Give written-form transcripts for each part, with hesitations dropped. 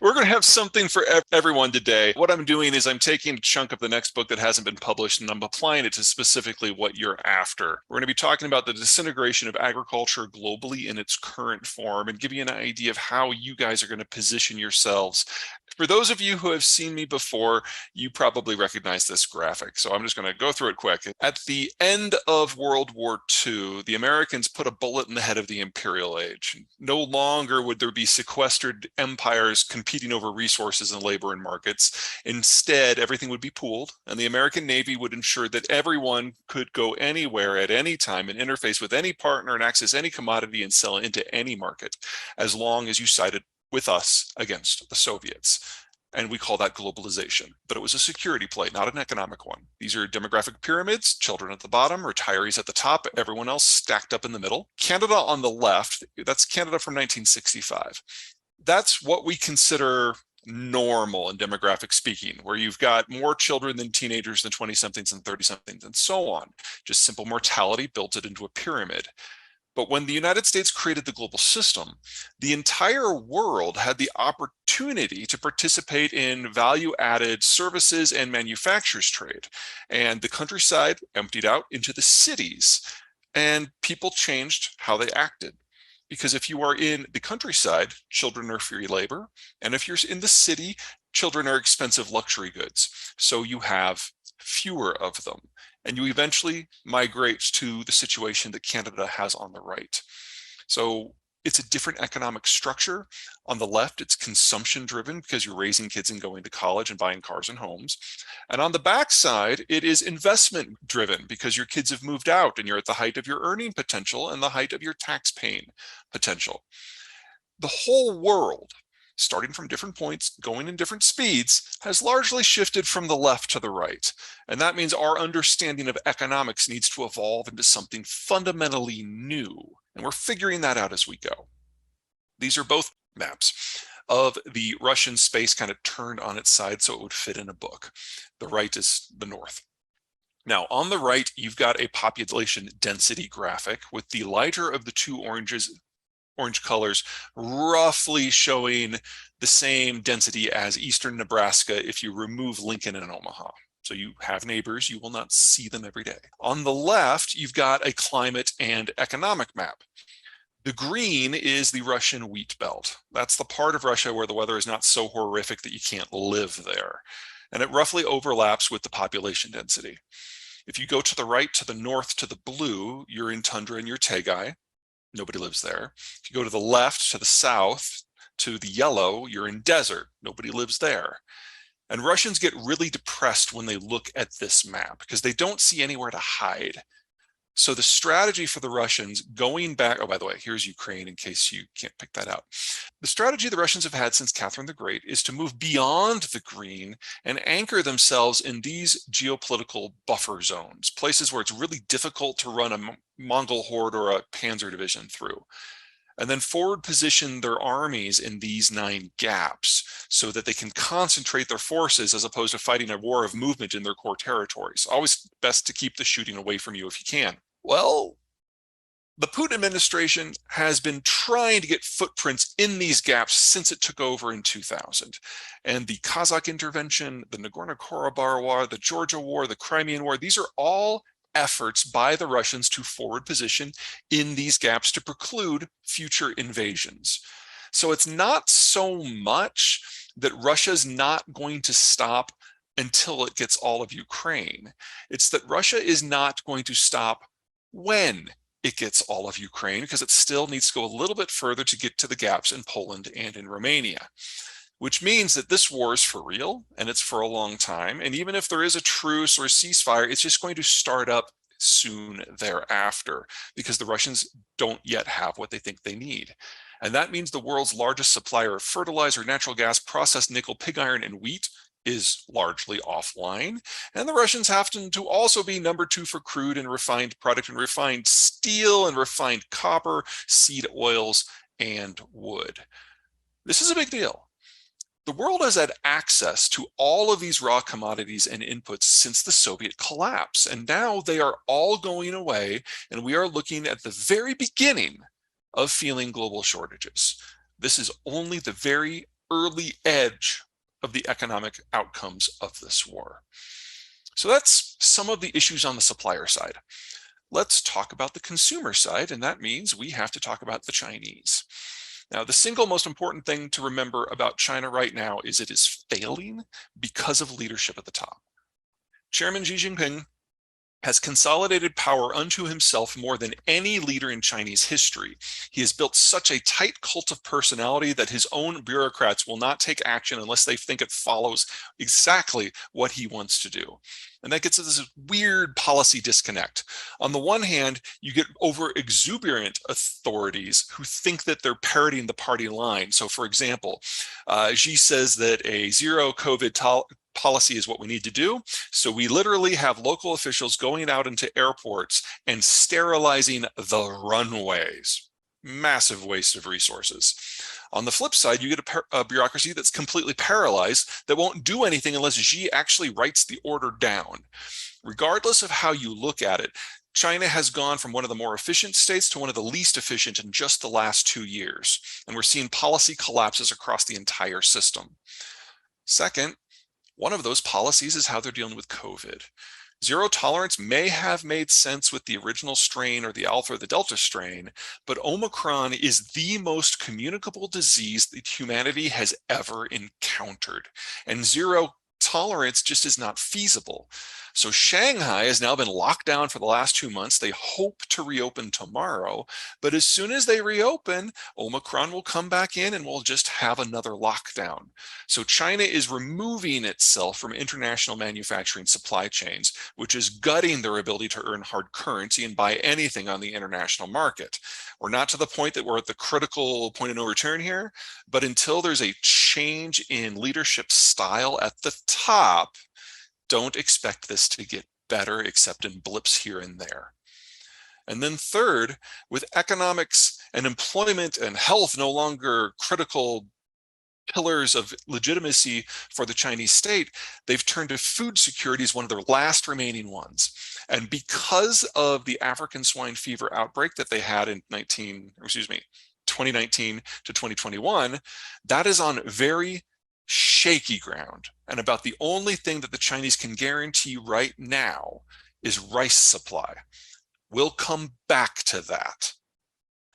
We're going to have something for everyone today. What I'm doing is I'm taking a chunk of the next book that hasn't been published and I'm applying it to specifically what you're after. We're going to be talking about the disintegration of agriculture globally in its current form and give you an idea of how you guys are going to position yourselves. For those of you who have seen me before, you probably recognize this graphic. So I'm just going to go through it quick. At the end of World War II, the Americans put a bullet in the head of the imperial age. No longer would there be sequestered empires competing over resources and labor and markets. Instead, everything would be pooled, and the American Navy would ensure that everyone could go anywhere at any time and interface with any partner and access any commodity and sell into any market, as long as you sided with us against the Soviets. And we call that globalization. But it was a security play, not an economic one. These are demographic pyramids, children at the bottom, retirees at the top, everyone else stacked up in the middle. Canada on the left, that's Canada from 1965. That's what we consider normal in demographic speaking, where you've got more children than teenagers than 20-somethings and 30-somethings and so on. Just simple mortality built it into a pyramid. But when the United States created the global system, the entire world had the opportunity to participate in value-added services and manufacturers trade. And the countryside emptied out into the cities, and people changed how they acted. Because if you are in the countryside, children are free labor. And if you're in the city, children are expensive luxury goods. So you have fewer of them. And you eventually migrate to the situation that Canada has on the right. So it's a different economic structure. On the left, it's consumption driven because you're raising kids and going to college and buying cars and homes. And on the backside, it is investment driven because your kids have moved out and you're at the height of your earning potential and the height of your tax paying potential. The whole world, starting from different points, going in different speeds, has largely shifted from the left to the right. And that means our understanding of economics needs to evolve into something fundamentally new. And we're figuring that out as we go. These are both maps of the Russian space kind of turned on its side so it would fit in a book. The right is the north. Now, on the right, you've got a population density graphic with the lighter of the two orange colors roughly showing the same density as eastern Nebraska if you remove Lincoln and Omaha. So you have neighbors, you will not see them every day. On the left, you've got a climate and economic map. The green is the Russian wheat belt. That's the part of Russia where the weather is not so horrific that you can't live there. And it roughly overlaps with the population density. If you go to the right, to the north, to the blue, you're in tundra and you're Tagai. Nobody lives there. If you go to the left, to the south, to the yellow, you're in desert. Nobody lives there. And Russians get really depressed when they look at this map because they don't see anywhere to hide. So the strategy for the Russians going back, oh, by the way, here's Ukraine in case you can't pick that out. The strategy the Russians have had since Catherine the Great is to move beyond the green and anchor themselves in these geopolitical buffer zones, places where it's really difficult to run a Mongol horde or a panzer division through. And then forward position their armies in these 9 gaps so that they can concentrate their forces as opposed to fighting a war of movement in their core territories. Always best to keep the shooting away from you if you can. Well, the Putin administration has been trying to get footprints in these gaps since it took over in 2000. And the Kazakh intervention, the Nagorno-Karabakh war, the Georgia war, the Crimean war, these are all efforts by the Russians to forward position in these gaps to preclude future invasions. So it's not so much that Russia's not going to stop until it gets all of Ukraine. It's that Russia is not going to stop when it gets all of Ukraine because it still needs to go a little bit further to get to the gaps in Poland and in Romania. Which means that this war is for real and it's for a long time. And even if there is a truce or a ceasefire, it's just going to start up soon thereafter because the Russians don't yet have what they think they need. And that means the world's largest supplier of fertilizer, natural gas, processed nickel, pig iron, and wheat is largely offline. And the Russians happen to also be number 2 for crude and refined product and refined steel and refined copper, seed oils, and wood. This is a big deal. The world has had access to all of these raw commodities and inputs since the Soviet collapse, and now they are all going away, and we are looking at the very beginning of feeling global shortages. This is only the very early edge of the economic outcomes of this war. So that's some of the issues on the supplier side. Let's talk about the consumer side, and that means we have to talk about the Chinese. Now, the single most important thing to remember about China right now is it is failing because of leadership at the top. Chairman Xi Jinping has consolidated power unto himself more than any leader in Chinese history. He has built such a tight cult of personality that his own bureaucrats will not take action unless they think it follows exactly what he wants to do. And that gets to this weird policy disconnect. On the one hand, you get over exuberant authorities who think that they're parroting the party line. So for example, Xi says that a zero COVID policy is what we need to do. So we literally have local officials going out into airports and sterilizing the runways. Massive waste of resources. On the flip side, you get a bureaucracy that's completely paralyzed that won't do anything unless Xi actually writes the order down. Regardless of how you look at it, China has gone from one of the more efficient states to one of the least efficient in just the last 2 years. And we're seeing policy collapses across the entire system. Second, one of those policies is how they're dealing with COVID. Zero tolerance may have made sense with the original strain or the Alpha or the Delta strain, but Omicron is the most communicable disease that humanity has ever encountered. And zero tolerance just is not feasible. So Shanghai has now been locked down for the last 2 months. They hope to reopen tomorrow, but as soon as they reopen, Omicron will come back in and we'll just have another lockdown. So China is removing itself from international manufacturing supply chains, which is gutting their ability to earn hard currency and buy anything on the international market. We're not to the point that we're at the critical point of no return here, but until there's a change in leadership style at the top, don't expect this to get better except in blips here and there. And then third, with economics and employment and health no longer critical pillars of legitimacy for the Chinese state, they've turned to food security as one of their last remaining ones. And because of the African swine fever outbreak that they had in 2019 to 2021, that is on very shaky ground. And about the only thing that the Chinese can guarantee right now is rice supply. We'll come back to that.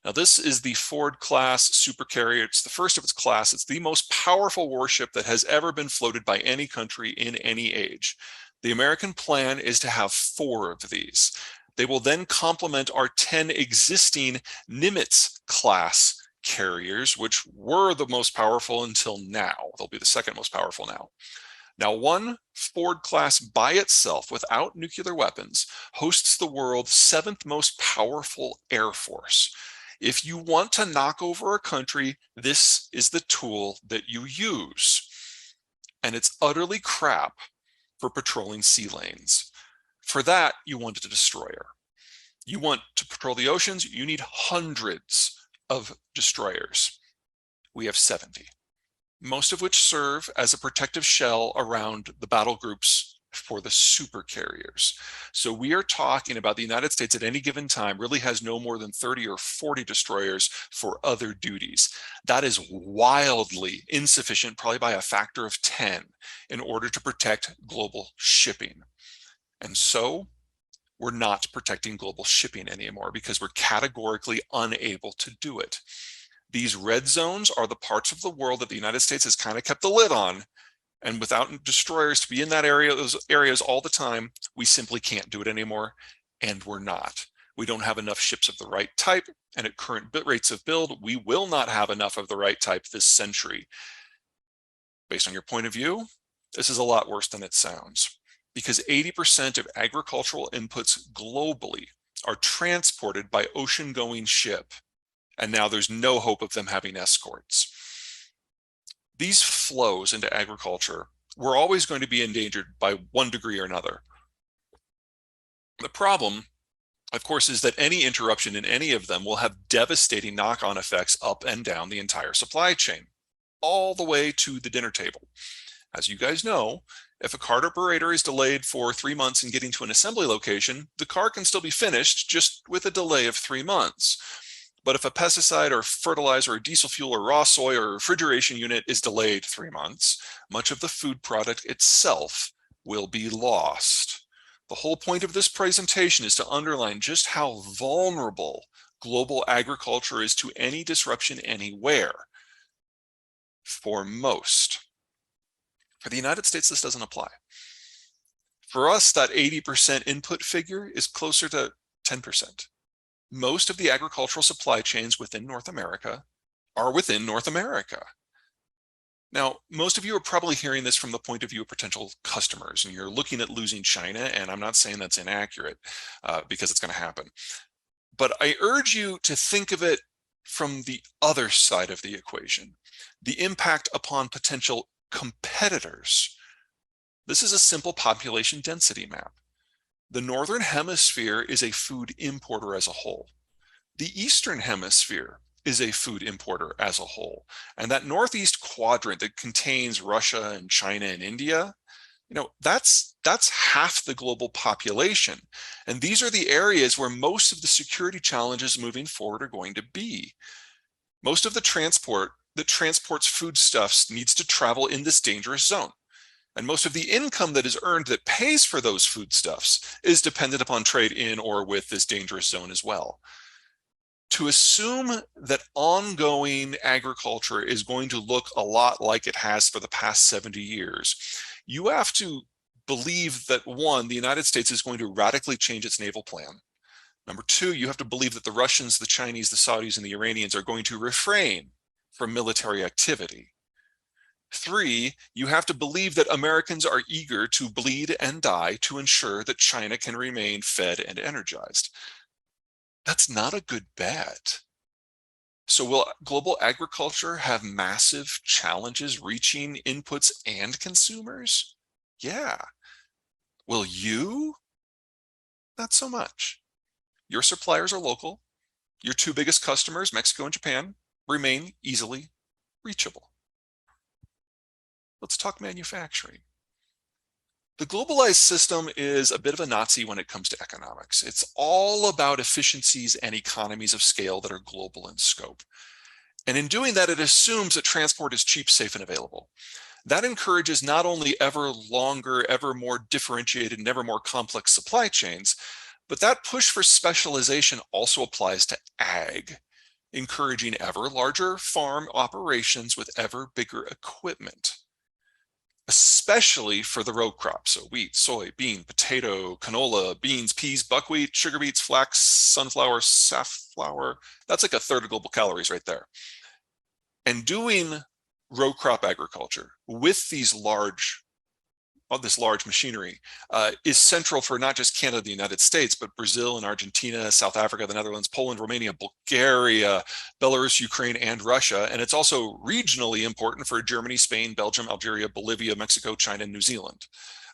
Now, this is the Ford-class supercarrier. It's the first of its class. It's the most powerful warship that has ever been floated by any country in any age. The American plan is to have 4 of these. They will then complement our 10 existing Nimitz-class carriers, which were the most powerful until now. They'll be the second most powerful now. Now, one Ford class by itself, without nuclear weapons, hosts the world's 7th most powerful air force. If you want to knock over a country, this is the tool that you use. And it's utterly crap for patrolling sea lanes. For that, you want a destroyer. You want to patrol the oceans, you need hundreds of destroyers. We have 70, most of which serve as a protective shell around the battle groups for the super carriers. So we are talking about the United States at any given time really has no more than 30 or 40 destroyers for other duties. That is wildly insufficient, probably by a factor of 10, in order to protect global shipping. And so we're not protecting global shipping anymore because we're categorically unable to do it. These red zones are the parts of the world that the United States has kind of kept the lid on. And without destroyers to be in that area, those areas all the time, we simply can't do it anymore. And we're not. We don't have enough ships of the right type. And at current bit rates of build, we will not have enough of the right type this century. Based on your point of view, this is a lot worse than it sounds, because 80% of agricultural inputs globally are transported by ocean-going ship, and now there's no hope of them having escorts. These flows into agriculture were always going to be endangered by one degree or another. The problem, of course, is that any interruption in any of them will have devastating knock-on effects up and down the entire supply chain, all the way to the dinner table. As you guys know, if a cart operator is delayed for 3 months in getting to an assembly location, the car can still be finished just with a delay of 3 months. But if a pesticide or fertilizer or diesel fuel or raw soy or refrigeration unit is delayed 3 months, much of the food product itself will be lost. The whole point of this presentation is to underline just how vulnerable global agriculture is to any disruption anywhere. For most. For the United States, this doesn't apply. For us, that 80% input figure is closer to 10%. Most of the agricultural supply chains within North America are within North America. Now, most of you are probably hearing this from the point of view of potential customers, and you're looking at losing China, and I'm not saying that's inaccurate because it's going to happen. But I urge you to think of it from the other side of the equation, the impact upon potential competitors. This is a simple population density map. The Northern Hemisphere is a food importer as a whole. The Eastern Hemisphere is a food importer as a whole. And that Northeast quadrant that contains Russia and China and India, that's half the global population. And these are the areas where most of the security challenges moving forward are going to be. Most of the transport that transports foodstuffs needs to travel in this dangerous zone. And most of the income that is earned that pays for those foodstuffs is dependent upon trade in or with this dangerous zone as well. To assume that ongoing agriculture is going to look a lot like it has for the past 70 years, you have to believe that, one, the United States is going to radically change its naval plan. Number two, you have to believe that the Russians, the Chinese, the Saudis, and the Iranians are going to refrain from military activity. Three, you have to believe that Americans are eager to bleed and die to ensure that China can remain fed and energized. That's not a good bet. So will global agriculture have massive challenges reaching inputs and consumers? Yeah. Will you? Not so much. Your suppliers are local. Your two biggest customers, Mexico and Japan, remain easily reachable. Let's talk manufacturing. The globalized system is a bit of a Nazi when it comes to economics. It's all about efficiencies and economies of scale that are global in scope. And in doing that, it assumes that transport is cheap, safe, and available. That encourages not only ever longer, ever more differentiated, and ever more complex supply chains, but that push for specialization also applies to ag, encouraging ever larger farm operations with ever bigger equipment, especially for the row crops, so wheat, soy, bean, potato, canola, beans, peas, buckwheat, sugar beets, flax, sunflower, safflower. That's like a third of global calories right there. And doing row crop agriculture with this large machinery is central for not just Canada, the United States, but Brazil and Argentina, South Africa, the Netherlands, Poland, Romania, Bulgaria, Belarus, Ukraine, and Russia. And it's also regionally important for Germany, Spain, Belgium, Algeria, Bolivia, Mexico, China, and New Zealand.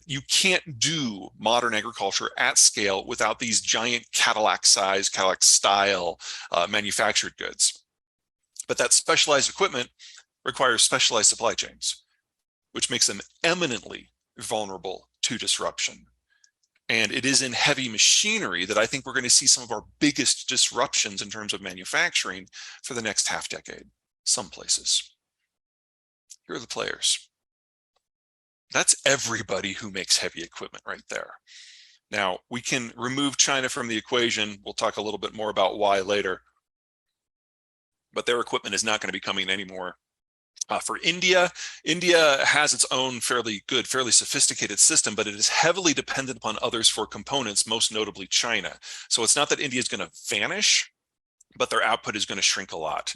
You can't do modern agriculture at scale without these giant Cadillac-sized, Cadillac-style manufactured goods. But that specialized equipment requires specialized supply chains, which makes them eminently vulnerable to disruption. And it is in heavy machinery that I think we're going to see some of our biggest disruptions in terms of manufacturing for the next half decade, some places. Here are the players. That's everybody who makes heavy equipment right there. Now, we can remove China from the equation. We'll talk a little bit more about why later. But their equipment is not going to be coming anymore. For India, India has its own fairly good, fairly sophisticated system, but it is heavily dependent upon others for components, most notably China. So it's not that India is going to vanish, but their output is going to shrink a lot.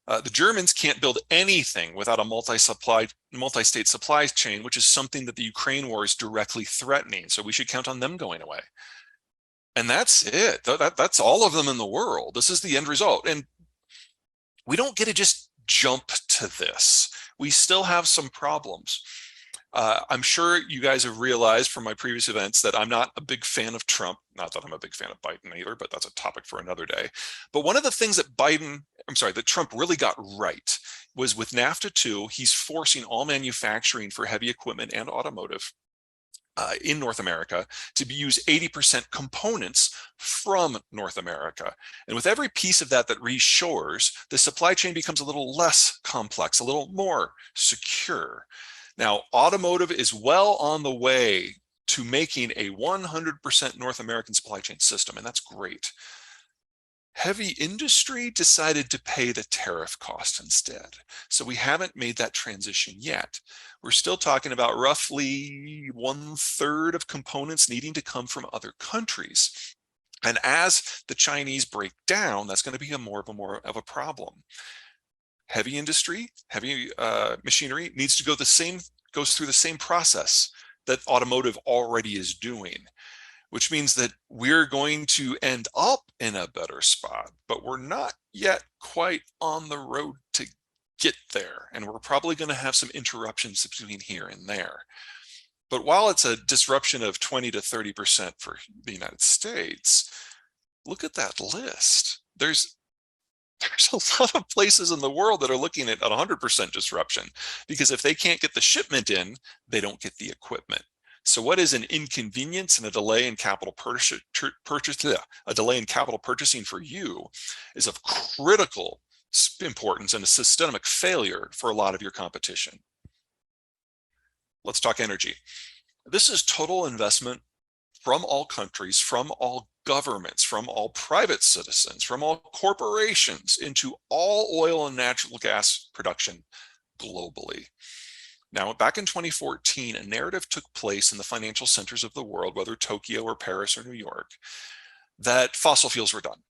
The Germans can't build anything without a multi-state supply chain, which is something that the Ukraine war is directly threatening. So we should count on them going away. And that's it. That's all of them in the world. This is the end result. And we don't get to just jump to this. We still have some problems. I'm sure you guys have realized from my previous events that I'm not a big fan of Trump. Not that I'm a big fan of Biden either, but that's a topic for another day. But one of the things that Trump really got right was with NAFTA 2, he's forcing all manufacturing for heavy equipment and automotive in North America to use 80% components from North America. And with every piece of that reshores, the supply chain becomes a little less complex, a little more secure. Now, automotive is well on the way to making a 100% North American supply chain system, and that's great. Heavy industry decided to pay the tariff cost instead. So we haven't made that transition yet. We're still talking about roughly 1/3 of components needing to come from other countries. And as the Chinese break down, that's going to be more of a problem. Heavy industry, heavy machinery needs to goes through the same process that automotive already is doing, which means that we're going to end up in a better spot, but we're not yet quite on the road to get there. And we're probably going to have some interruptions between here and there. But while it's a disruption of 20 to 30% for the United States, look at that list. There's a lot of places in the world that are looking at 100% disruption, because if they can't get the shipment in, they don't get the equipment. So what is an inconvenience and a delay in capital purchasing for you is of critical importance and a systemic failure for a lot of your competition. Let's talk energy. This is total investment from all countries, from all governments, from all private citizens, from all corporations into all oil and natural gas production globally. Now, back in 2014, a narrative took place in the financial centers of the world, whether Tokyo or Paris or New York, that fossil fuels were done.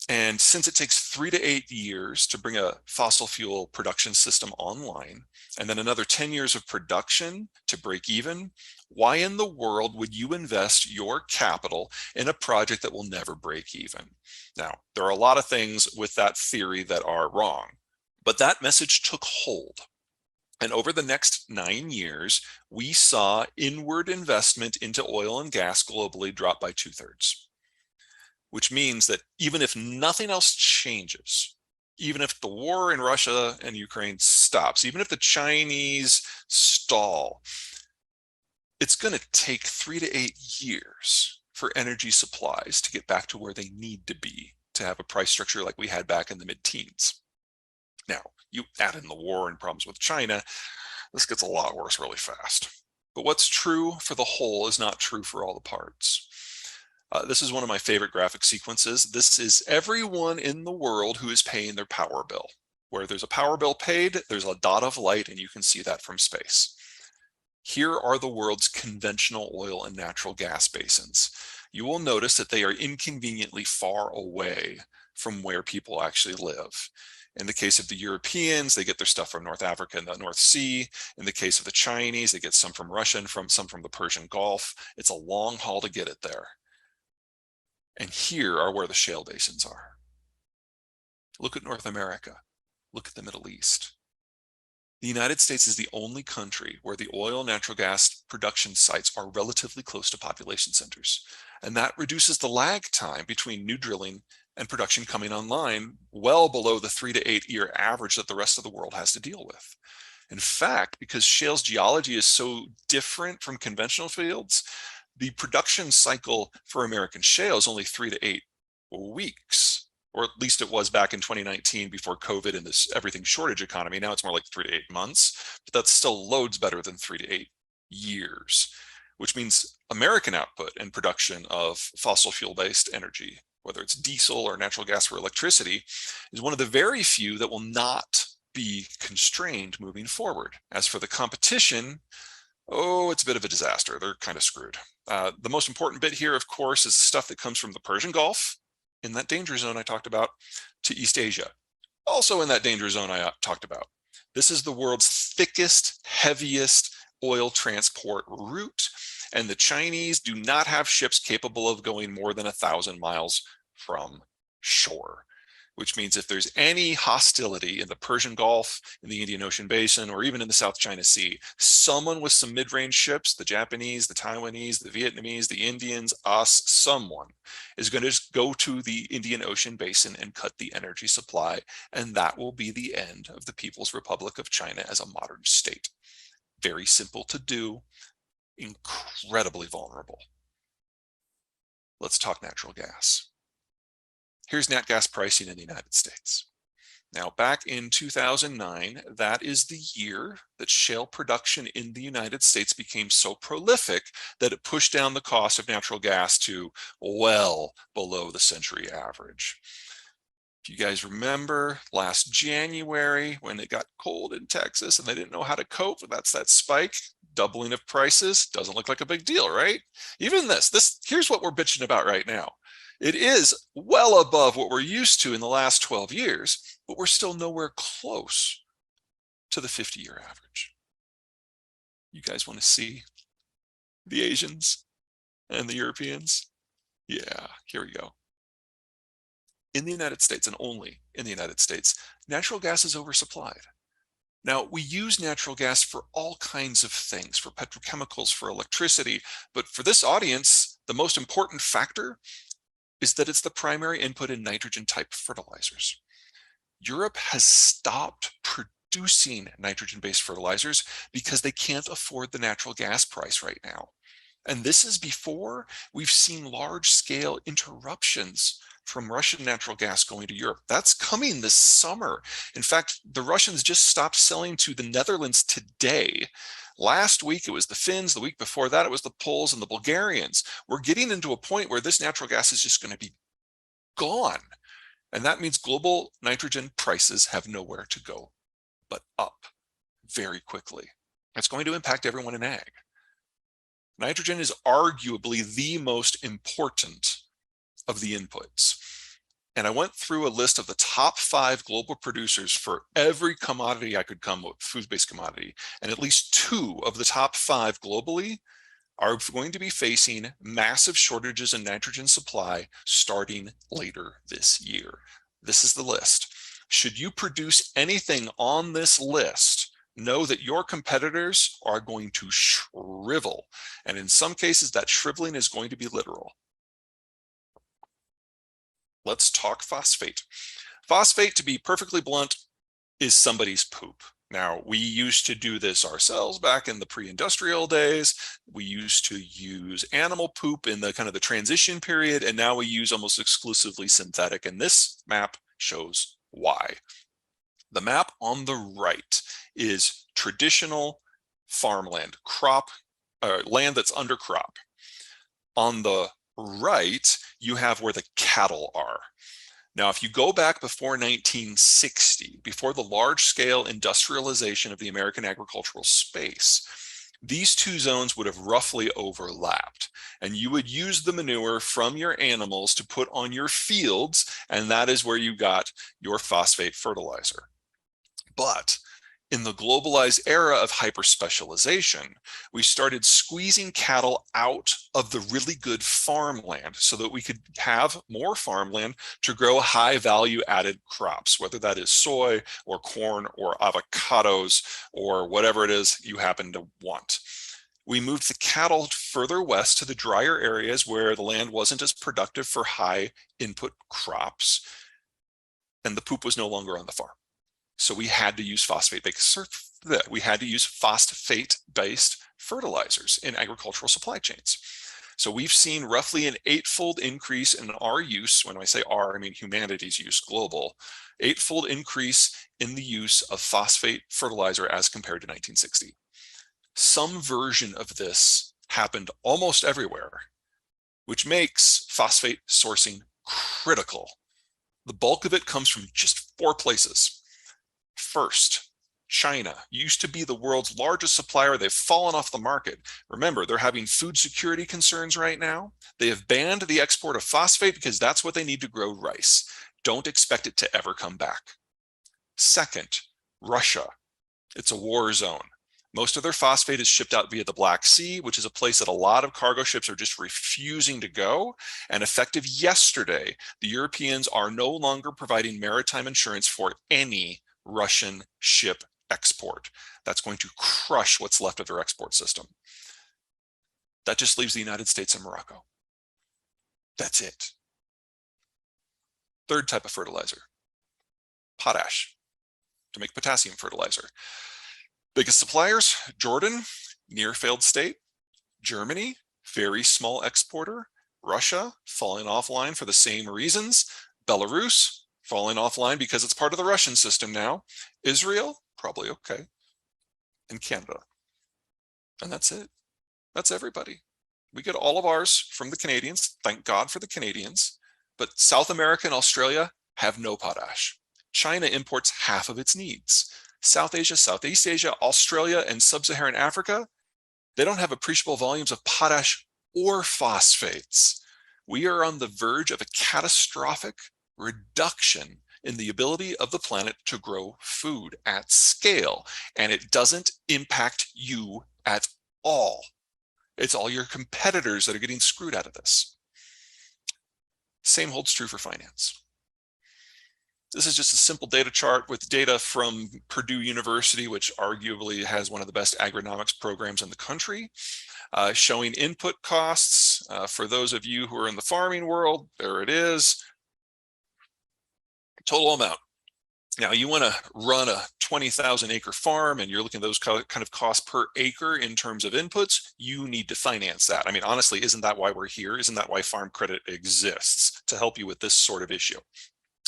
And since it takes 3 to 8 years to bring a fossil fuel production system online, and then another 10 years of production to break even, why in the world would you invest your capital in a project that will never break even? Now, there are a lot of things with that theory that are wrong, but that message took hold. And over the next 9 years, we saw inward investment into oil and gas globally drop by 2/3, which means that even if nothing else changes, even if the war in Russia and Ukraine stops, even if the Chinese stall, it's going to take 3 to 8 years for energy supplies to get back to where they need to be to have a price structure like we had back in the mid-teens. Now, you add in the war and problems with China, this gets a lot worse really fast. But what's true for the whole is not true for all the parts. This is one of my favorite graphic sequences. This is everyone in the world who is paying their power bill. Where there's a power bill paid, there's a dot of light, and you can see that from space. Here are the world's conventional oil and natural gas basins. You will notice that they are inconveniently far away from where people actually live. In the case of the Europeans, they get their stuff from North Africa and the North Sea. In the case of the Chinese, they get some from Russia and some from the Persian Gulf. It's a long haul to get it there. And here are where the shale basins are. Look at North America. Look at the Middle East. The United States is the only country where the oil and natural gas production sites are relatively close to population centers. And that reduces the lag time between new drilling and production coming online well below the 3 to 8 year average that the rest of the world has to deal with. In fact, because shale's geology is so different from conventional fields, the production cycle for American shale is only 3 to 8 weeks, or at least it was back in 2019 before COVID and this everything shortage economy. Now it's more like 3 to 8 months, but that's still loads better than 3 to 8 years, which means American output and production of fossil fuel-based energy, whether it's diesel or natural gas for electricity, is one of the very few that will not be constrained moving forward. As for the competition, oh, it's a bit of a disaster. They're kind of screwed. The most important bit here, of course, is the stuff that comes from the Persian Gulf, in that danger zone I talked about, to East Asia, also in that danger zone I talked about. This is the world's thickest, heaviest oil transport route, and the Chinese do not have ships capable of going more than 1,000 miles from shore, which means if there's any hostility in the Persian Gulf, in the Indian Ocean Basin, or even in the South China Sea, someone with some mid-range ships, the Japanese, the Taiwanese, the Vietnamese, the Indians, us, someone is going to just go to the Indian Ocean Basin and cut the energy supply, and that will be the end of the People's Republic of China as a modern state. Very simple to do. incredibly vulnerable. Let's talk natural gas. Here's nat gas pricing in the United States. Now, back in 2009, that is the year that shale production in the United States became so prolific that it pushed down the cost of natural gas to well below the century average. If you guys remember last January when it got cold in Texas and they didn't know how to cope, that's that spike, doubling of prices. Doesn't look like a big deal, right? Even here's what we're bitching about right now. It is well above what we're used to in the last 12 years, but we're still nowhere close to the 50-year average. You guys want to see the Asians and the Europeans? Yeah, here we go. In the United States, and only in the United States, natural gas is oversupplied. Now, we use natural gas for all kinds of things, for petrochemicals, for electricity, but for this audience, the most important factor is that it's the primary input in nitrogen-type fertilizers. Europe has stopped producing nitrogen-based fertilizers because they can't afford the natural gas price right now. And this is before we've seen large-scale interruptions from Russian natural gas going to Europe. That's coming this summer. In fact, the Russians just stopped selling to the Netherlands today. Last week, it was the Finns. The week before that, it was the Poles and the Bulgarians. We're getting into a point where this natural gas is just going to be gone. And that means global nitrogen prices have nowhere to go but up very quickly. It's going to impact everyone in ag. Nitrogen is arguably the most important of the inputs. And I went through a list of the top 5 global producers for every commodity I could come with, food-based commodity. And at least 2 of the top 5 globally are going to be facing massive shortages in nitrogen supply starting later this year. This is the list. Should you produce anything on this list, know that your competitors are going to shrivel. And in some cases, that shriveling is going to be literal. Let's talk phosphate. Phosphate, to be perfectly blunt, is somebody's poop. Now, we used to do this ourselves back in the pre-industrial days. We used to use animal poop in the kind of the transition period, and now we use almost exclusively synthetic. And this map shows why. The map on the right is traditional farmland, land that's under crop. On the right, you have where the cattle are. Now, if you go back before 1960, before the large-scale industrialization of the American agricultural space, these 2 zones would have roughly overlapped, and you would use the manure from your animals to put on your fields, and that is where you got your phosphate fertilizer. But in the globalized era of hyperspecialization, we started squeezing cattle out of the really good farmland so that we could have more farmland to grow high value added crops, whether that is soy or corn or avocados or whatever it is you happen to want. We moved the cattle further west to the drier areas where the land wasn't as productive for high input crops, and the poop was no longer on the farm. So we had to use phosphate-based fertilizers in agricultural supply chains. So we've seen roughly an 8-fold increase in our use. When I say our, I mean humanity's use, global, 8-fold increase in the use of phosphate fertilizer as compared to 1960. Some version of this happened almost everywhere, which makes phosphate sourcing critical. The bulk of it comes from just 4 places. First, China used to be the world's largest supplier. They've fallen off the market. Remember, they're having food security concerns right now. They have banned the export of phosphate because that's what they need to grow rice. Don't expect it to ever come back. Second, Russia. It's a war zone. Most of their phosphate is shipped out via the Black Sea, which is a place that a lot of cargo ships are just refusing to go. And effective yesterday, the Europeans are no longer providing maritime insurance for any Russian ship export. That's going to crush what's left of their export system. That just leaves the United States and Morocco. That's it. Third type of fertilizer, potash, to make potassium fertilizer. Biggest suppliers, Jordan, near failed state. Germany, very small exporter. Russia, falling offline for the same reasons. Belarus, falling offline because it's part of the Russian system now. Israel, probably okay. And Canada. And that's it. That's everybody. We get all of ours from the Canadians. Thank God for the Canadians. But South America and Australia have no potash. China imports half of its needs. South Asia, Southeast Asia, Australia, and Sub-Saharan Africa, they don't have appreciable volumes of potash or phosphates. We are on the verge of a catastrophic reduction in the ability of the planet to grow food at scale, and it doesn't impact you at all. It's all your competitors that are getting screwed out of this. Same holds true for finance. This is just a simple data chart with data from Purdue University, which arguably has one of the best agronomics programs in the country, showing input costs. For those of you who are in the farming world, there it is. Total amount. Now, you want to run a 20,000 acre farm and you're looking at those kind of costs per acre in terms of inputs, you need to finance that. I mean, honestly, isn't that why we're here? Isn't that why Farm Credit exists, to help you with this sort of issue?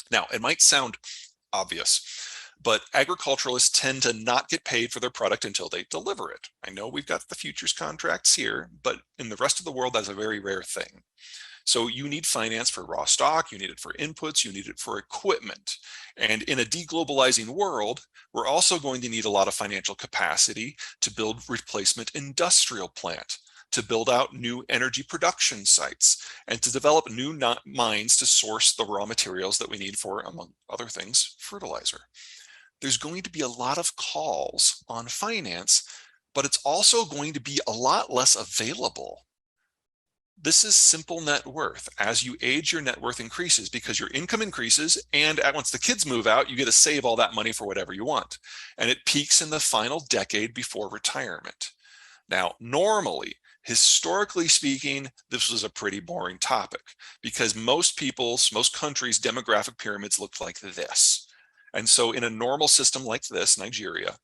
Now, it might sound obvious, but agriculturalists tend to not get paid for their product until they deliver it. I know we've got the futures contracts here, but in the rest of the world, that's a very rare thing. So you need finance for raw stock, you need it for inputs, you need it for equipment. And in a deglobalizing world, we're also going to need a lot of financial capacity to build replacement industrial plant, to build out new energy production sites, and to develop new mines to source the raw materials that we need for, among other things, fertilizer. There's going to be a lot of calls on finance, but it's also going to be a lot less available. This is simple net worth. As you age, your net worth increases because your income increases, and once the kids move out, you get to save all that money for whatever you want. And it peaks in the final decade before retirement. Now, normally, historically speaking, this was a pretty boring topic because most countries' demographic pyramids looked like this. And so in a normal system like this, Nigeria,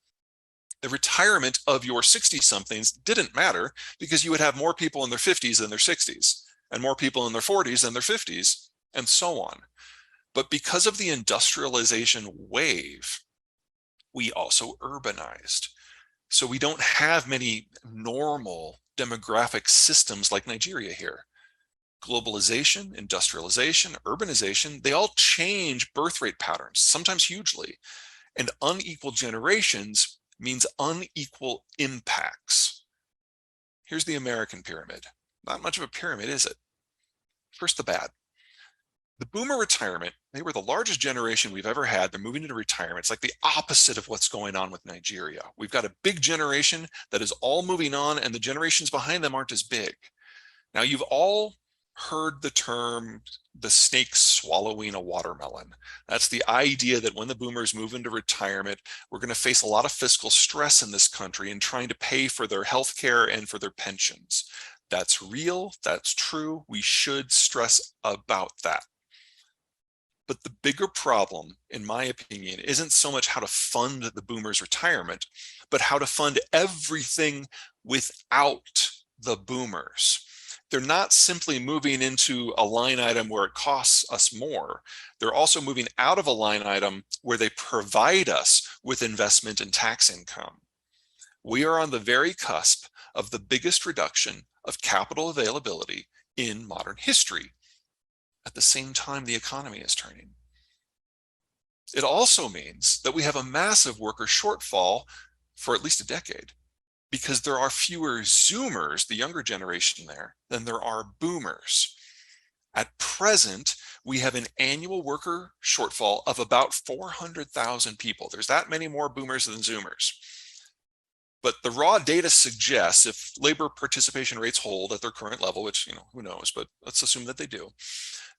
the retirement of your 60-somethings didn't matter because you would have more people in their 50s than their 60s, and more people in their 40s than their 50s, and so on. But because of the industrialization wave, we also urbanized. So we don't have many normal demographic systems like Nigeria here. Globalization, industrialization, urbanization, they all change birth rate patterns, sometimes hugely. And unequal generations means unequal impacts. Here's the American pyramid. Not much of a pyramid, is it? First, the bad. The boomer retirement, they were the largest generation we've ever had. They're moving into retirement. It's like the opposite of what's going on with Nigeria. We've got a big generation that is all moving on, and the generations behind them aren't as big. Now, you've all heard the term, the snake swallowing a watermelon. That's the idea that when the boomers move into retirement, we're going to face a lot of fiscal stress in this country in trying to pay for their health care and for their pensions. That's real. That's true. We should stress about that. But the bigger problem, in my opinion, isn't so much how to fund the boomers' retirement, but how to fund everything without the boomers. They're not simply moving into a line item where it costs us more. They're also moving out of a line item where they provide us with investment and tax income. We are on the very cusp of the biggest reduction of capital availability in modern history. At the same time, the economy is turning. It also means that we have a massive worker shortfall for at least a decade, because there are fewer Zoomers, the younger generation there, than there are boomers. At present, we have an annual worker shortfall of about 400,000 people. There's that many more boomers than Zoomers. But the raw data suggests, if labor participation rates hold at their current level, which, who knows, but let's assume that they do,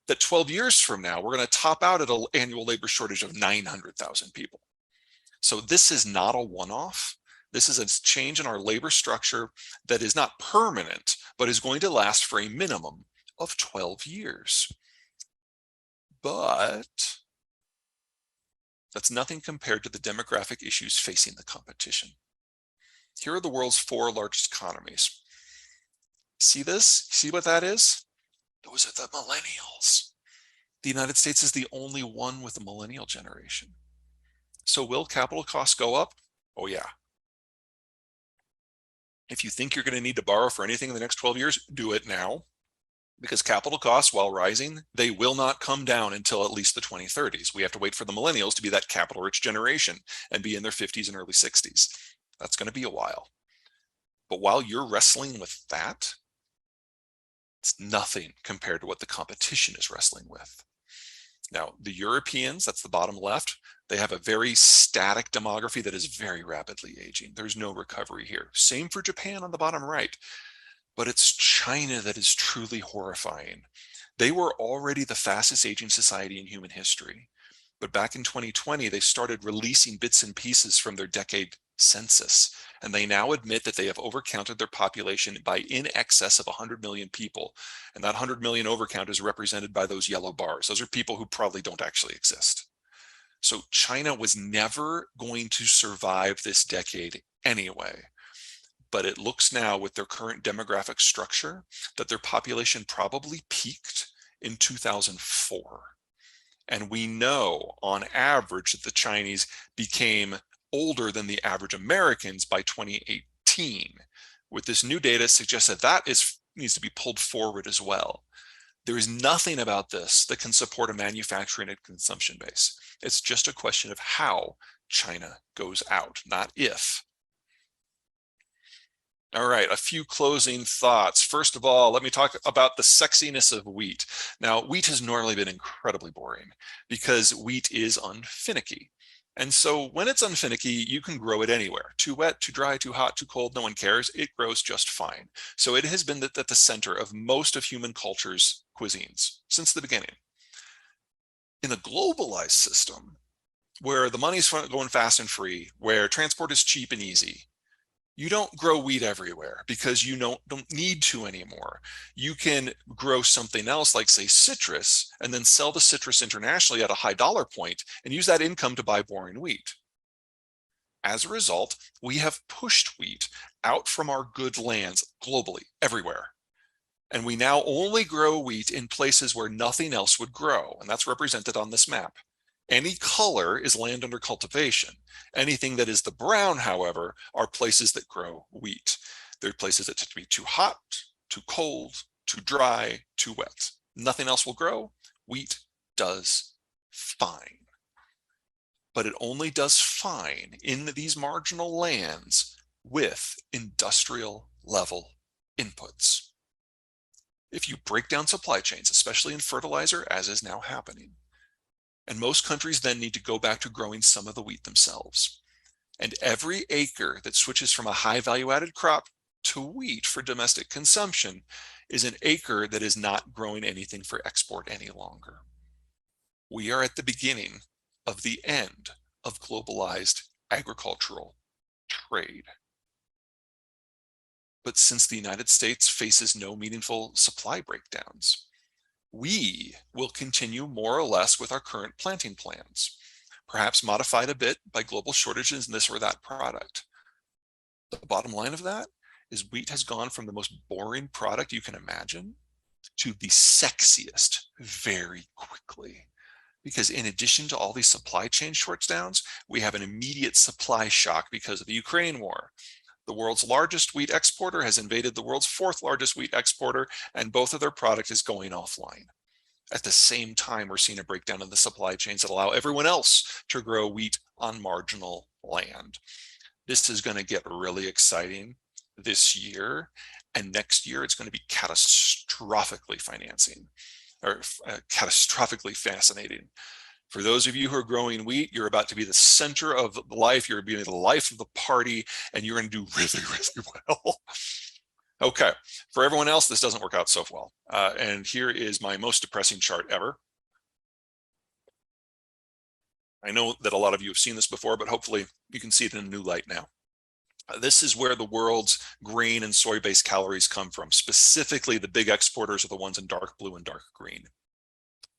that 12 years from now, we're going to top out at an annual labor shortage of 900,000 people. So this is not a one-off. This is a change in our labor structure that is not permanent, but is going to last for a minimum of 12 years. But that's nothing compared to the demographic issues facing the competition. Here are the world's 4 largest economies. See this? See what that is? Those are the millennials. The United States is the only one with a millennial generation. So will capital costs go up? Oh yeah. If you think you're going to need to borrow for anything in the next 12 years, do it now. Because capital costs, while rising, they will not come down until at least the 2030s. We have to wait for the millennials to be that capital-rich generation and be in their 50s and early 60s. That's going to be a while. But while you're wrestling with that, it's nothing compared to what the competition is wrestling with. Now, the Europeans, that's the bottom left, they have a very static demography that is very rapidly aging. There's no recovery here. Same for Japan on the bottom right. But it's China that is truly horrifying. They were already the fastest aging society in human history. But back in 2020, they started releasing bits and pieces from their decade census. And they now admit that they have overcounted their population by in excess of 100 million people. And that 100 million overcount is represented by those yellow bars. Those are people who probably don't actually exist. So China was never going to survive this decade anyway. But it looks now with their current demographic structure that their population probably peaked in 2004. And we know on average that the Chinese became older than the average Americans by 2018. With this new data suggests that that needs to be pulled forward as well. There is nothing about this that can support a manufacturing and consumption base. It's just a question of how China goes out, not if. All right, a few closing thoughts. First of all, let me talk about the sexiness of wheat. Now, wheat has normally been incredibly boring because wheat is unfinicky. And so when it's unfinicky, you can grow it anywhere. Too wet, too dry, too hot, too cold, no one cares. It grows just fine. So it has been at the center of most of human culture's cuisines since the beginning. In the globalized system, where the money's going fast and free, where transport is cheap and easy, you don't grow wheat everywhere because you don't need to anymore. You can grow something else like, say, citrus, and then sell the citrus internationally at a high dollar point and use that income to buy boring wheat. As a result, we have pushed wheat out from our good lands globally, everywhere. And we now only grow wheat in places where nothing else would grow, and that's represented on this map. Any color is land under cultivation. Anything that is the brown, however, are places that grow wheat. They're places that tend to be too hot, too cold, too dry, too wet. Nothing else will grow. Wheat does fine. But it only does fine in these marginal lands with industrial level inputs. If you break down supply chains, especially in fertilizer, as is now happening, and most countries then need to go back to growing some of the wheat themselves. And every acre that switches from a high value added crop to wheat for domestic consumption is an acre that is not growing anything for export any longer. We are at the beginning of the end of globalized agricultural trade. But since the United States faces no meaningful supply breakdowns, we will continue more or less with our current planting plans, perhaps modified a bit by global shortages in this or that product. The bottom line of that is wheat has gone from the most boring product you can imagine to the sexiest very quickly. Because in addition to all these supply chain shortdowns, we have an immediate supply shock because of the Ukraine war. The world's largest wheat exporter has invaded the world's fourth largest wheat exporter, and both of their product is going offline. At the same time, we're seeing a breakdown in the supply chains that allow everyone else to grow wheat on marginal land. This is going to get really exciting this year, and next year it's going to be catastrophically catastrophically fascinating. For those of you who are growing wheat, you're about to be the center of life. You're being the life of the party, and you're going to do really, really well. Okay, for everyone else, this doesn't work out so well. And here is my most depressing chart ever. I know that a lot of you have seen this before, but hopefully you can see it in a new light now. This is where the world's grain and soy-based calories come from. Specifically, the big exporters are the ones in dark blue and dark green.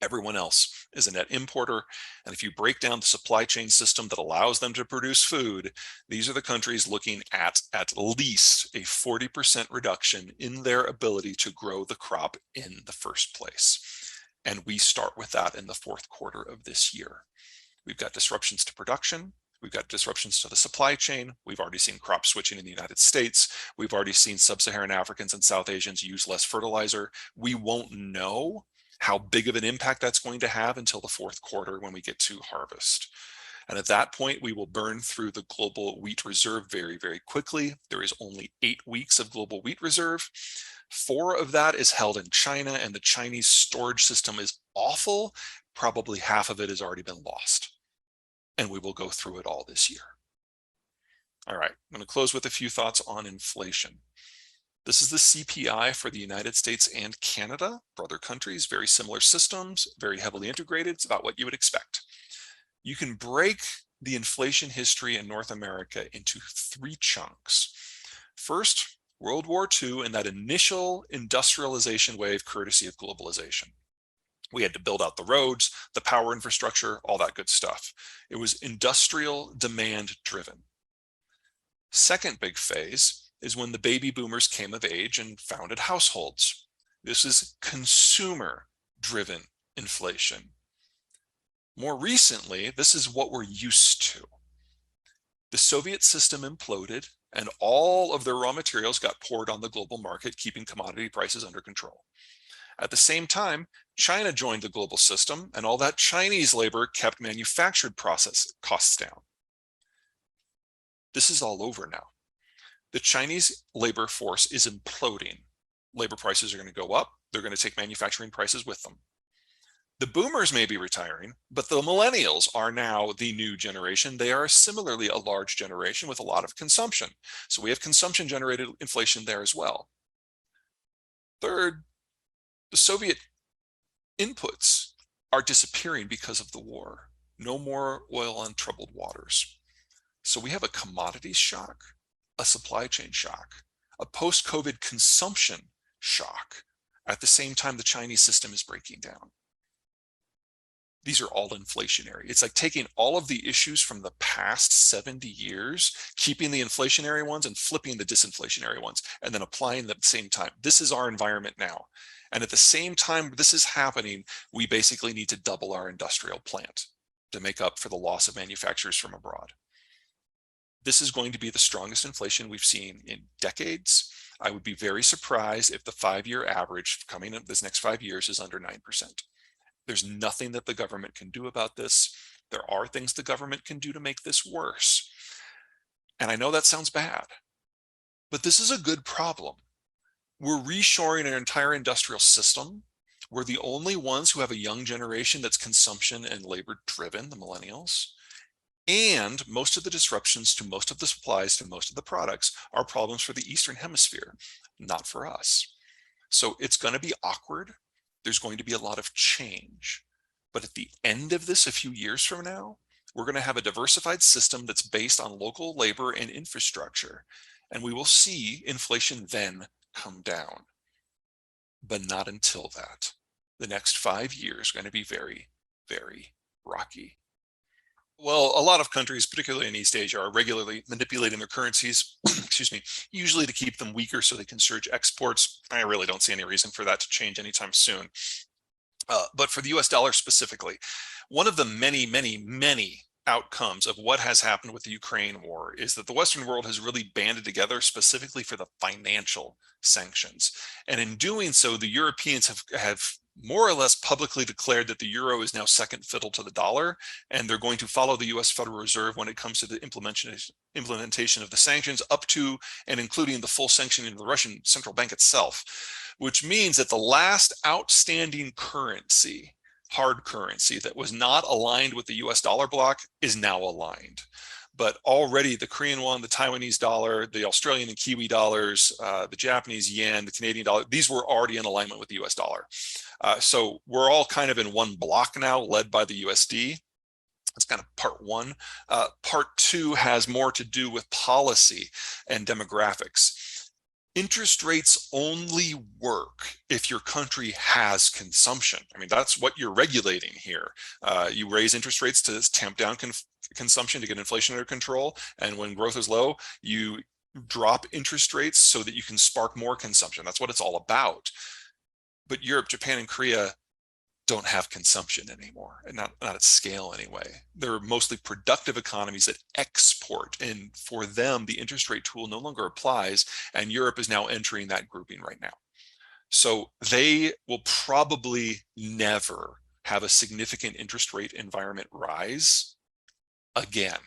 Everyone else is a net importer. And if you break down the supply chain system that allows them to produce food, these are the countries looking at least a 40% reduction in their ability to grow the crop in the first place. And we start with that in the fourth quarter of this year. We've got disruptions to production. We've got disruptions to the supply chain. We've already seen crop switching in the United States. We've already seen sub-Saharan Africans and South Asians use less fertilizer. We won't know how big of an impact that's going to have until the fourth quarter when we get to harvest. And at that point, we will burn through the global wheat reserve very, very quickly. There is only 8 weeks of global wheat reserve. 4 of that is held in China, and the Chinese storage system is awful. Probably half of it has already been lost. And we will go through it all this year. All right, I'm going to close with a few thoughts on inflation. This is the CPI for the United States and Canada, brother countries, very similar systems, very heavily integrated. It's about what you would expect. You can break the inflation history in North America into 3 chunks. First, World War II and that initial industrialization wave courtesy of globalization. We had to build out the roads, the power infrastructure, all that good stuff. It was industrial demand driven. Second big phase is when the baby boomers came of age and founded households. This is consumer-driven inflation. More recently, this is what we're used to. The Soviet system imploded and all of their raw materials got poured on the global market, keeping commodity prices under control. At the same time, China joined the global system and all that Chinese labor kept manufactured process costs down. This is all over now. The Chinese labor force is imploding. Labor prices are going to go up. They're going to take manufacturing prices with them. The boomers may be retiring, but the millennials are now the new generation. They are similarly a large generation with a lot of consumption. So we have consumption-generated inflation there as well. Third, the Soviet inputs are disappearing because of the war. No more oil on troubled waters. So we have a commodities shock, a supply chain shock, a post-COVID consumption shock. At the same time, the Chinese system is breaking down. These are all inflationary. It's like taking all of the issues from the past 70 years, keeping the inflationary ones and flipping the disinflationary ones, and then applying them at the same time. This is our environment now. And at the same time this is happening, we basically need to double our industrial plant to make up for the loss of manufacturers from abroad. This is going to be the strongest inflation we've seen in decades. I would be very surprised if the 5-year average coming up this next 5 years is under 9%. There's nothing that the government can do about this. There are things the government can do to make this worse. And I know that sounds bad, but this is a good problem. We're reshoring an entire industrial system. We're the only ones who have a young generation that's consumption and labor driven, the millennials. And most of the disruptions to most of the supplies, to most of the products, are problems for the Eastern Hemisphere, not for us. So it's going to be awkward. There's going to be a lot of change. But at the end of this, a few years from now, we're going to have a diversified system that's based on local labor and infrastructure. And we will see inflation then come down. But not until that. The next 5 years are going to be very, very rocky. Well, a lot of countries, particularly in East Asia, are regularly manipulating their currencies, excuse me, usually to keep them weaker so they can surge exports. I really don't see any reason for that to change anytime soon. But for the US dollar specifically, one of the many, many, many outcomes of what has happened with the Ukraine war is that the Western world has really banded together specifically for the financial sanctions. And in doing so, the Europeans have more or less publicly declared that the euro is now second fiddle to the dollar, and they're going to follow the US Federal Reserve when it comes to the implementation of the sanctions, up to and including the full sanctioning of the Russian central bank itself, which means that the last outstanding currency, hard currency, that was not aligned with the US dollar bloc is now aligned. But already the Korean won, the Taiwanese dollar, the Australian and Kiwi dollars, the Japanese yen, the Canadian dollar, these were already in alignment with the US dollar. So we're all kind of in one block now, led by the USD. That's kind of part one. Part two has more to do with policy and demographics. interest rates only work if your country has consumption. I mean, that's what you're regulating here. You raise interest rates to tamp down consumption to get inflation under control. And when growth is low, you drop interest rates so that you can spark more consumption. That's what it's all about. But Europe, Japan, and Korea don't have consumption anymore, and not at scale anyway. They're mostly productive economies that export, and for them, the interest rate tool no longer applies, and Europe is now entering that grouping right now. So they will probably never have a significant interest rate environment rise again.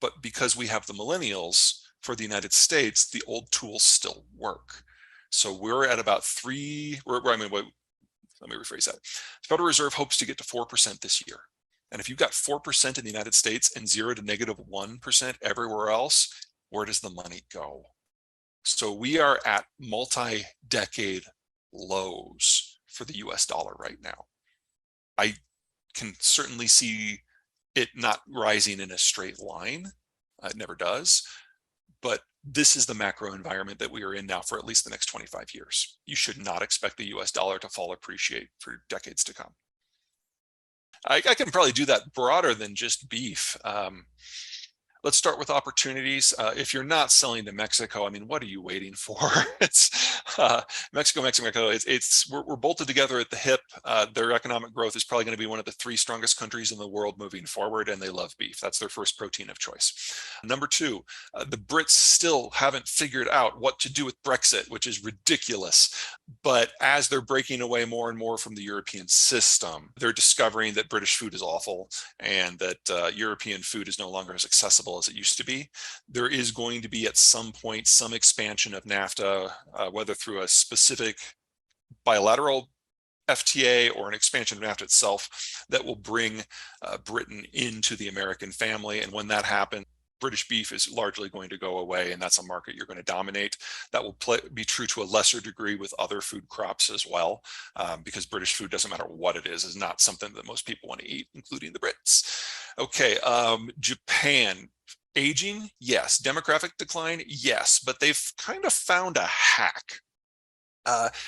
But because we have the millennials, for the United States, the old tools still work. So we're at about let me rephrase that. The Federal Reserve hopes to get to 4% this year. And if you've got 4% in the United States and 0 to negative 1% everywhere else, where does the money go? So we are at multi-decade lows for the US dollar right now. I can certainly see it not rising in a straight line. It never does. But this is the macro environment that we are in now for at least the next 25 years. You should not expect the US dollar to fall appreciate for decades to come. I can probably do that broader than just beef. Let's start with opportunities. If you're not selling to Mexico, I mean, what are you waiting for? It's Mexico. We're bolted together at the hip. Their economic growth is probably going to be one of the 3 strongest countries in the world moving forward, and they love beef. That's their first protein of choice. Number 2, the Brits still haven't figured out what to do with Brexit, which is ridiculous. But as they're breaking away more and more from the European system, they're discovering that British food is awful and that European food is no longer as accessible as it used to be. There is going to be at some point some expansion of NAFTA, whether through a specific bilateral FTA or an expansion of NAFTA itself, that will bring Britain into the American family. And when that happens, British beef is largely going to go away, and that's a market you're going to dominate. That will be true to a lesser degree with other food crops as well, because British food, doesn't matter what it is not something that most people want to eat, including the Brits. Okay, Japan. Aging, yes. Demographic decline, yes. But they've kind of found a hack.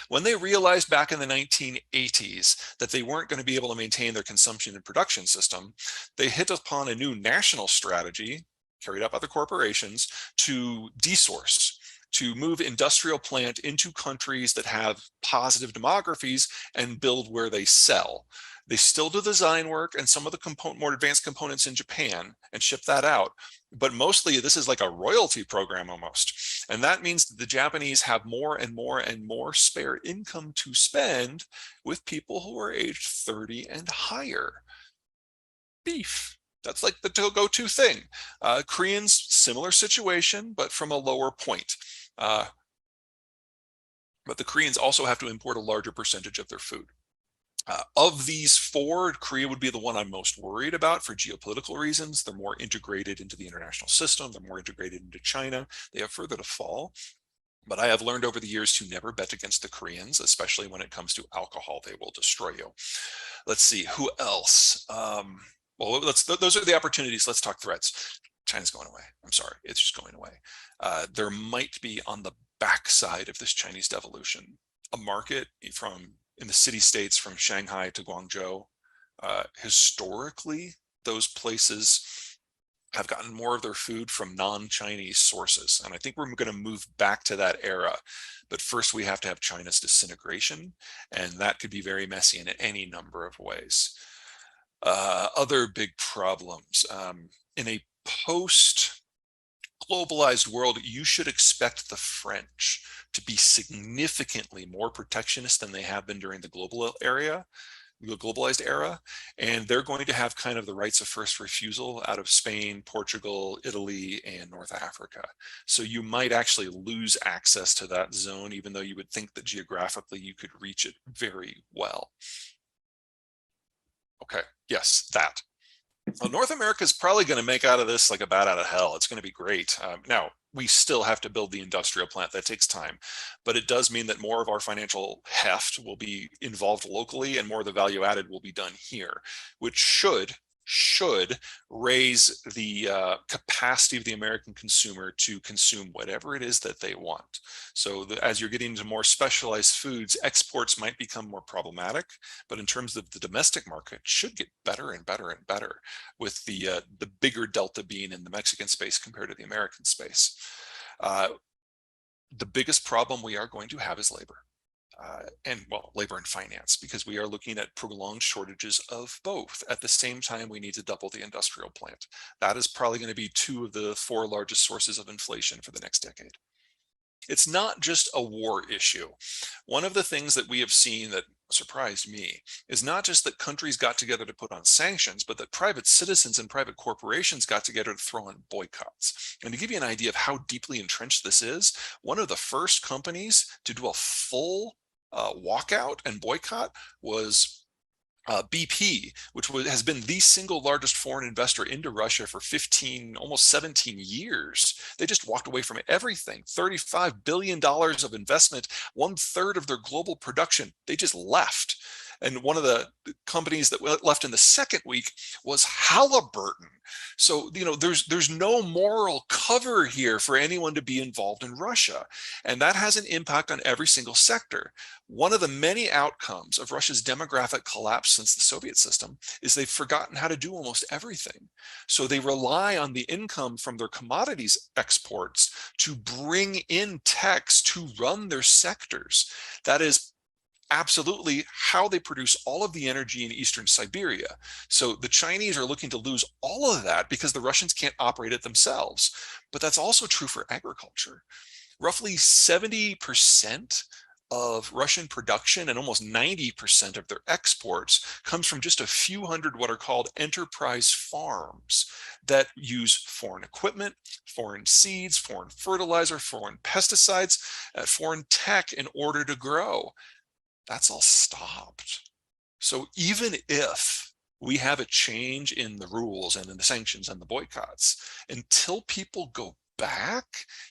When they realized back in the 1980s that they weren't going to be able to maintain their consumption and production system, they hit upon a new national strategy carried out by the corporations to desource, to move industrial plant into countries that have positive demographies and build where they sell. They still do design work and some of the more advanced components in Japan and ship that out. But mostly this is like a royalty program almost. And that means that the Japanese have more and more and more spare income to spend with people who are aged 30 and higher. Beef. That's like the go-to thing. Koreans, similar situation, but from a lower point. But the Koreans also have to import a larger percentage of their food. Of these 4, Korea would be the one I'm most worried about for geopolitical reasons. They're more integrated into the international system. They're more integrated into China. They have further to fall. But I have learned over the years to never bet against the Koreans, especially when it comes to alcohol. They will destroy you. Let's see, who else? Well, those are the opportunities. Let's talk threats. China's going away. I'm sorry, it's just going away. There might be on the backside of this Chinese devolution a market in the city-states from Shanghai to Guangzhou. Historically, those places have gotten more of their food from non-Chinese sources. And I think we're going to move back to that era. But first, we have to have China's disintegration, and that could be very messy in any number of ways. Other big problems. In a post-globalized world, you should expect the French to be significantly more protectionist than they have been during the globalized era, and they're going to have kind of the rights of first refusal out of Spain, Portugal, Italy, and North Africa. So you might actually lose access to that zone, even though you would think that geographically you could reach it very well. Okay, yes, that. Well, North America is probably going to make out of this like a bat out of hell. It's going to be great. Now, we still have to build the industrial plant. That takes time. But it does mean that more of our financial heft will be involved locally and more of the value added will be done here, which should should raise the capacity of the American consumer to consume whatever it is that they want. So as you're getting into more specialized foods, exports might become more problematic, but in terms of the domestic market, should get better and better and better, with the bigger delta being in the Mexican space compared to the American space. The biggest problem we are going to have is labor. Labor and finance, because we are looking at prolonged shortages of both. At the same time, we need to double the industrial plant. That is probably going to be 2 of the 4 largest sources of inflation for the next decade. It's not just a war issue. One of the things that we have seen that surprised me is not just that countries got together to put on sanctions, but that private citizens and private corporations got together to throw on boycotts. And to give you an idea of how deeply entrenched this is, one of the first companies to do a full walkout and boycott was BP, which has been the single largest foreign investor into Russia for 15, almost 17 years. They just walked away from everything. $35 billion of investment, 1/3 of their global production. They just left. And one of the companies that left in the second week was Halliburton. So, there's no moral cover here for anyone to be involved in Russia. And that has an impact on every single sector. One of the many outcomes of Russia's demographic collapse since the Soviet system is they've forgotten how to do almost everything. So they rely on the income from their commodities exports to bring in techs to run their sectors. That is absolutely how they produce all of the energy in eastern Siberia. So the Chinese are looking to lose all of that because the Russians can't operate it themselves. But that's also true for agriculture. Roughly 70% of Russian production and almost 90% of their exports comes from just a few hundred what are called enterprise farms that use foreign equipment, foreign seeds, foreign fertilizer, foreign pesticides, foreign tech in order to grow. That's all stopped. So even if we have a change in the rules and in the sanctions and the boycotts, until people go back,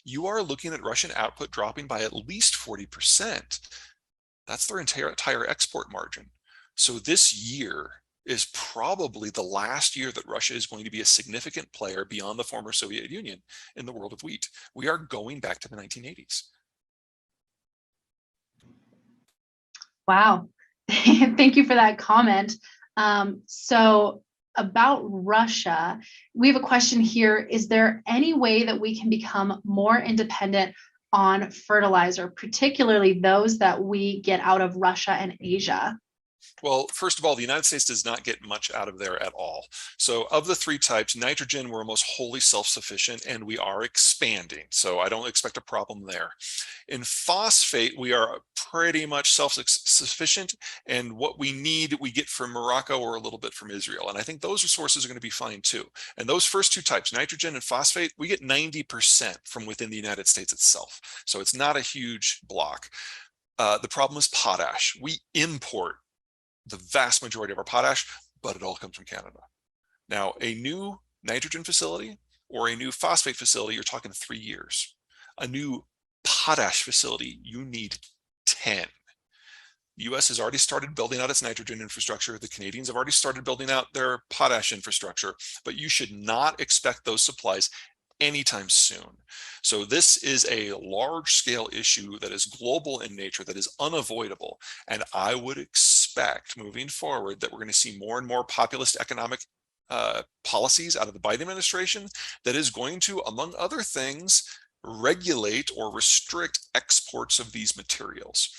you are looking at Russian output dropping by at least 40%. That's their entire export margin. So this year is probably the last year that Russia is going to be a significant player beyond the former Soviet Union in the world of wheat. We are going back to the 1980s. Wow. Thank you for that comment. So about Russia, we have a question here. Is there any way that we can become more independent on fertilizer, particularly those that we get out of Russia and Asia? Well, first of all, the United States does not get much out of there at all. So of the 3 types, nitrogen, we're almost wholly self-sufficient, and we are expanding. So I don't expect a problem there. In phosphate, we are pretty much self-sufficient, and what we need, we get from Morocco or a little bit from Israel. And I think those resources are going to be fine too. And those first 2 types, nitrogen and phosphate, we get 90% from within the United States itself. So it's not a huge block. The problem is potash. We import the vast majority of our potash, but it all comes from Canada. Now, a new nitrogen facility or a new phosphate facility, you're talking 3 years. A new potash facility, you need 10. The US has already started building out its nitrogen infrastructure. The Canadians have already started building out their potash infrastructure, but you should not expect those supplies anytime soon. So this is a large-scale issue that is global in nature, that is unavoidable. And I would expect moving forward that we're going to see more and more populist economic policies out of the Biden administration that is going to, among other things, regulate or restrict exports of these materials.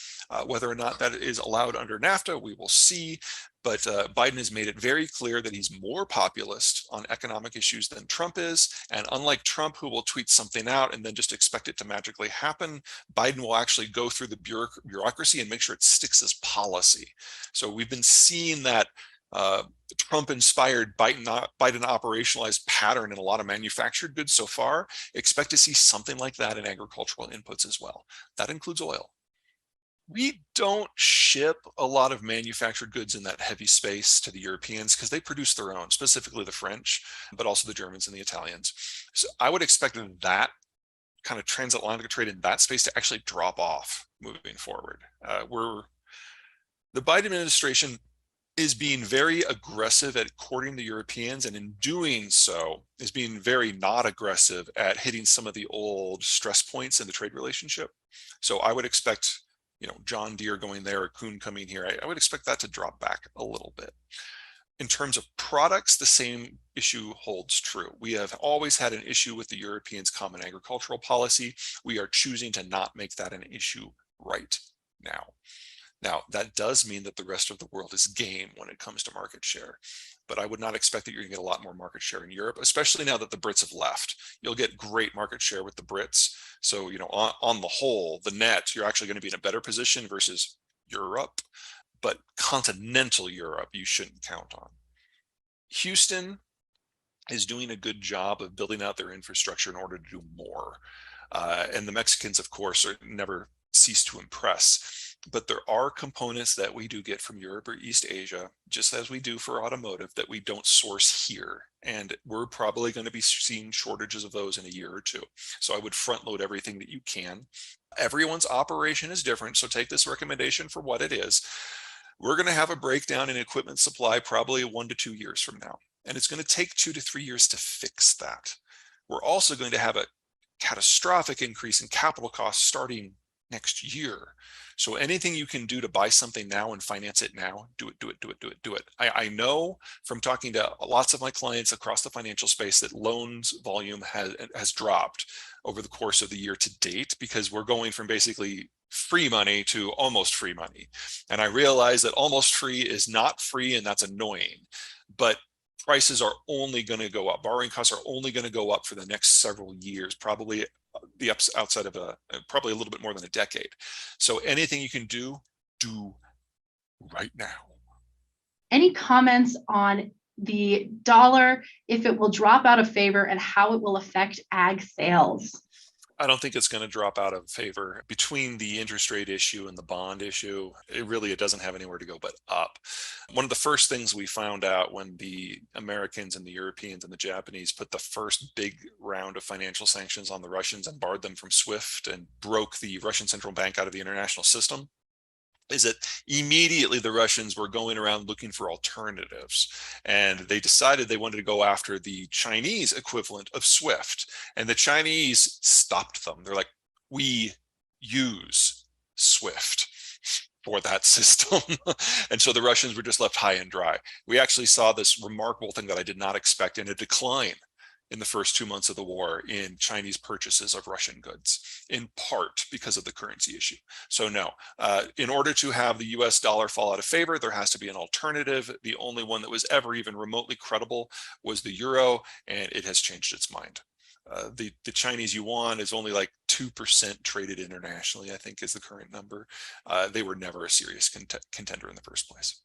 Whether or not that is allowed under NAFTA, we will see. But Biden has made it very clear that he's more populist on economic issues than Trump is. And unlike Trump, who will tweet something out and then just expect it to magically happen, Biden will actually go through the bureaucracy and make sure it sticks as policy. So we've been seeing that Trump-inspired Biden operationalized pattern in a lot of manufactured goods so far. Expect to see something like that in agricultural inputs as well. That includes oil. We don't ship a lot of manufactured goods in that heavy space to the Europeans because they produce their own, specifically the French, but also the Germans and the Italians. So I would expect that kind of transatlantic trade in that space to actually drop off moving forward. The Biden administration is being very aggressive at courting the Europeans, and in doing so is being very not aggressive at hitting some of the old stress points in the trade relationship. So I would expect, John Deere going there or Kuhn coming here, I would expect that to drop back a little bit. In terms of products, the same issue holds true. We have always had an issue with the Europeans' common agricultural policy. We are choosing to not make that an issue right now. Now, that does mean that the rest of the world is game when it comes to market share. But I would not expect that you're going to get a lot more market share in Europe, especially now that the Brits have left. You'll get great market share with the Brits. So, on the whole, the net, you're actually going to be in a better position versus Europe. But continental Europe, you shouldn't count on. Houston is doing a good job of building out their infrastructure in order to do more. And the Mexicans, of course, never cease to impress. But there are components that we do get from Europe or East Asia, just as we do for automotive, that we don't source here. And we're probably going to be seeing shortages of those in a year or two. So I would front load everything that you can. Everyone's operation is different, so take this recommendation for what it is. We're going to have a breakdown in equipment supply probably 1 to 2 years from now. And it's going to take 2 to 3 years to fix that. We're also going to have a catastrophic increase in capital costs starting next year. So anything you can do to buy something now and finance it now, do it. I know from talking to lots of my clients across the financial space that loans volume has dropped over the course of the year to date, because we're going from basically free money to almost free money. And I realize that almost free is not free, and that's annoying. But prices are only going to go up. Borrowing costs are only going to go up for the next several years, probably the outside of probably a little bit more than a decade. So anything you can do right now. Any comments on the dollar, if it will drop out of favor, and how it will affect ag sales? I don't think it's going to drop out of favor. Between the interest rate issue and the bond issue, it doesn't have anywhere to go but up. One of the first things we found out when the Americans and the Europeans and the Japanese put the first big round of financial sanctions on the Russians and barred them from SWIFT and broke the Russian central bank out of the international system, is that immediately the Russians were going around looking for alternatives. And they decided they wanted to go after the Chinese equivalent of SWIFT. And the Chinese stopped them. They're like, we use SWIFT for that system. And so the Russians were just left high and dry. We actually saw this remarkable thing that I did not expect in a decline in the first 2 months of the war in Chinese purchases of Russian goods, in part because of the currency issue. So no, in order to have the US dollar fall out of favor, there has to be an alternative. The only one that was ever even remotely credible was the euro, and it has changed its mind. The Chinese yuan is only like 2% traded internationally, I think is the current number. They were never a serious contender in the first place.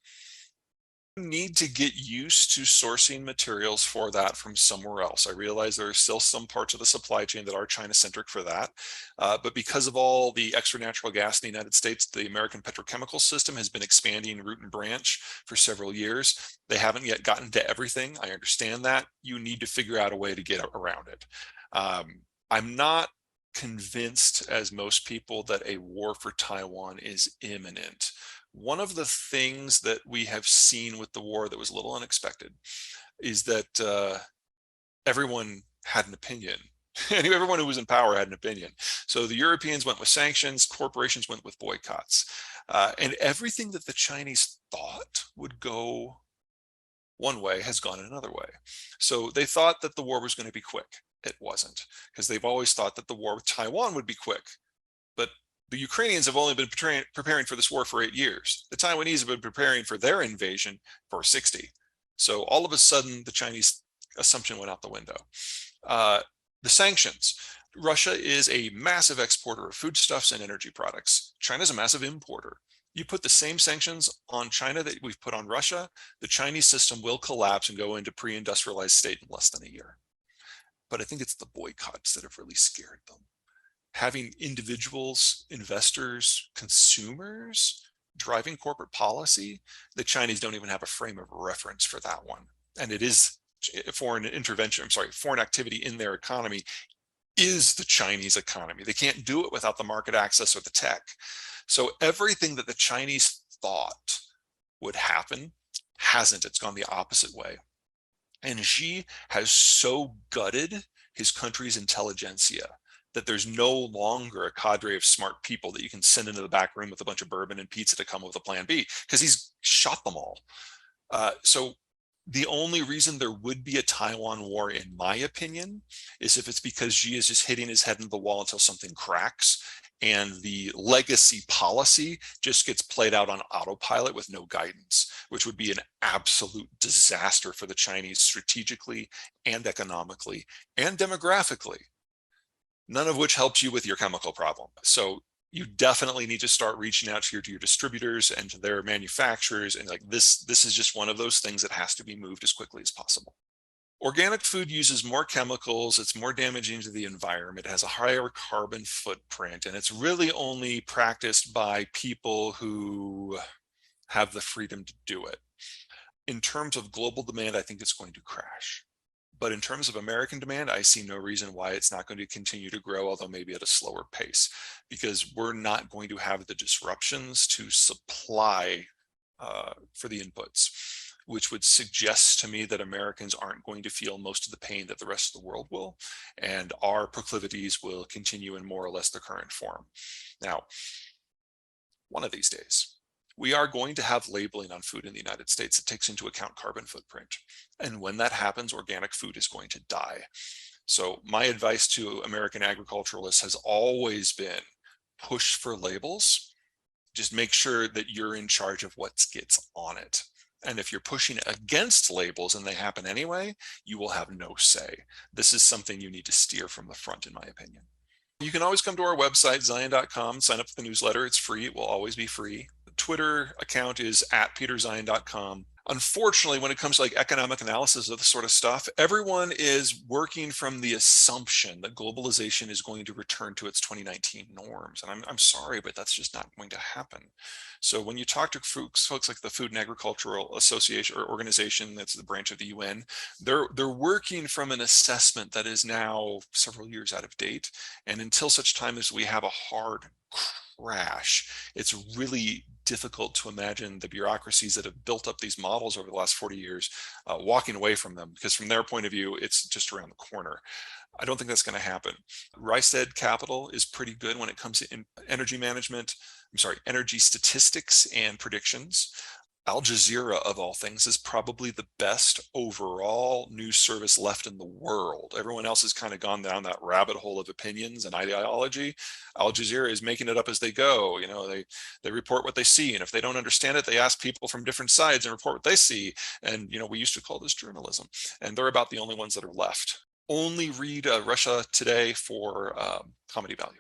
Need to get used to sourcing materials for that from somewhere else. I realize there are still some parts of the supply chain that are China-centric for that, but because of all the extra natural gas in the United States, the American petrochemical system has been expanding root and branch for several years. They haven't yet gotten to everything. I understand that. You need to figure out a way to get around it. I'm not convinced, as most people, that a war for Taiwan is imminent. One of the things that we have seen with the war that was a little unexpected is that everyone had an opinion. Everyone who was in power had an opinion. So the Europeans went with sanctions, corporations went with boycotts, and everything that the Chinese thought would go one way has gone another way. So they thought that the war was going to be quick. It wasn't, because they've always thought that the war with Taiwan would be quick. But the Ukrainians have only been preparing for this war for 8 years. The Taiwanese have been preparing for their invasion for 60. So all of a sudden, the Chinese assumption went out the window. The sanctions. Russia is a massive exporter of foodstuffs and energy products. China is a massive importer. You put the same sanctions on China that we've put on Russia, the Chinese system will collapse and go into pre-industrialized state in less than a year. But I think it's the boycotts that have really scared them. Having individuals, investors, consumers driving corporate policy, the Chinese don't even have a frame of reference for that one. And it is foreign activity in their economy is the Chinese economy. They can't do it without the market access or the tech. So everything that the Chinese thought would happen hasn't. It's gone the opposite way. And Xi has so gutted his country's intelligentsia that there's no longer a cadre of smart people that you can send into the back room with a bunch of bourbon and pizza to come up with a plan B, because he's shot them all. So the only reason there would be a Taiwan war, in my opinion, is if it's because Xi is just hitting his head into the wall until something cracks, and the legacy policy just gets played out on autopilot with no guidance, which would be an absolute disaster for the Chinese strategically and economically and demographically, none of which helps you with your chemical problem. So you definitely need to start reaching out to your distributors and to their manufacturers. And like this is just one of those things that has to be moved as quickly as possible. Organic food uses more chemicals, it's more damaging to the environment, it has a higher carbon footprint, and it's really only practiced by people who have the freedom to do it. In terms of global demand, I think it's going to crash. But in terms of American demand, I see no reason why it's not going to continue to grow, although maybe at a slower pace, because we're not going to have the disruptions to supply for the inputs, which would suggest to me that Americans aren't going to feel most of the pain that the rest of the world will, and our proclivities will continue in more or less the current form. Now, one of these days, we are going to have labeling on food in the United States that takes into account carbon footprint. And when that happens, organic food is going to die. So my advice to American agriculturalists has always been push for labels. Just make sure that you're in charge of what gets on it. And if you're pushing against labels and they happen anyway, you will have no say. This is something you need to steer from the front, in my opinion. You can always come to our website, Zion.com, sign up for the newsletter. It's free. It will always be free. The Twitter account is @PeterZion.com. Unfortunately, when it comes to like economic analysis of this sort of stuff, everyone is working from the assumption that globalization is going to return to its 2019 norms. And I'm sorry, but that's just not going to happen. So when you talk to folks like the Food and Agricultural Association or organization, that's the branch of the UN, they're working from an assessment that is now several years out of date. And until such time as we have a hard crash, it's really difficult to imagine the bureaucracies that have built up these models over the last 40 years walking away from them, because from their point of view, it's just around the corner. I don't think that's going to happen. Rystad Capital is pretty good when it comes to energy management, energy statistics and predictions. Al Jazeera, of all things, is probably the best overall news service left in the world. Everyone else has kind of gone down that rabbit hole of opinions and ideology. Al Jazeera is making it up as they go. You know, they report what they see, and if they don't understand it, they ask people from different sides and report what they see. And you know, we used to call this journalism, and they're about the only ones that are left. Only read Russia Today for comedy value.